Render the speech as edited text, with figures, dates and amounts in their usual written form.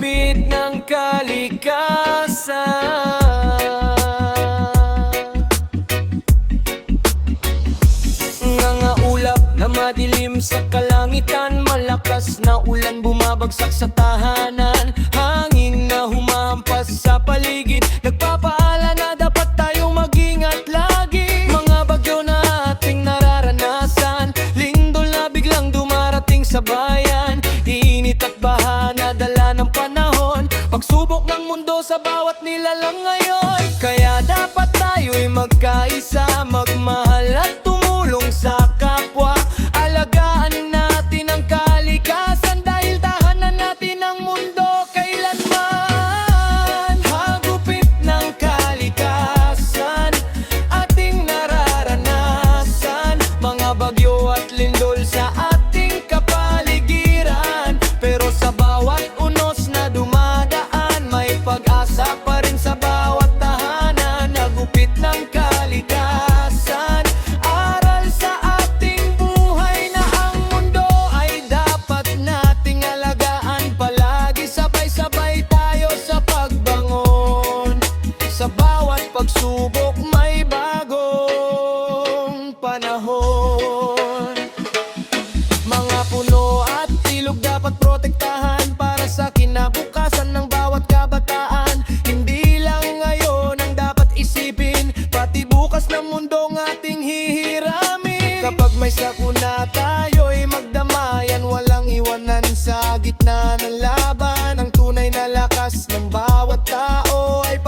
hagupit ng kalikasan. Nangaulap na madilim sa kalangitan, malakas na ulan bumabagsak sa tahanan, hangin na humahampas sa paligid, nagpapaala na dapat tayong mag-ingat lagi. Mga bagyo na ating nararanasan, lindol na biglang dumarating sa bayan, init at baha na dala ng panahon, pagsubok ng mundo sa bawat nilalang ngayon. Kaya dapat tayo'y magkaisa, magmahal at tumulong sa kapwa. Alagaan natin ang kalikasan dahil tahanan natin ang mundo kailanman. Hagupit ng kalikasan ating nararanasan, mga bagyo at lindol sa ating kapaligiran. Pero sa bawat unos na dumadaan, may pag-asa pa rin sa bawat tahanan. Hagupit ng kalikasan, aral sa ating buhay na ang mundo ay dapat nating alagaan palagi. Sabay-sabay tayo sa pagbangon, sa bawat pagsubok may bagong panahon. Mga puno at ilog dapat protektahan para sa kinabukasan ng bawat kabataan. Hindi lang ngayon ang dapat isipin, pati bukas ng mundong ating hihiramin. Kapag may sakuna tayo'y magdamayan, walang iwanan sa gitna ng laban. Ang tunay na lakas ng bawat tao ay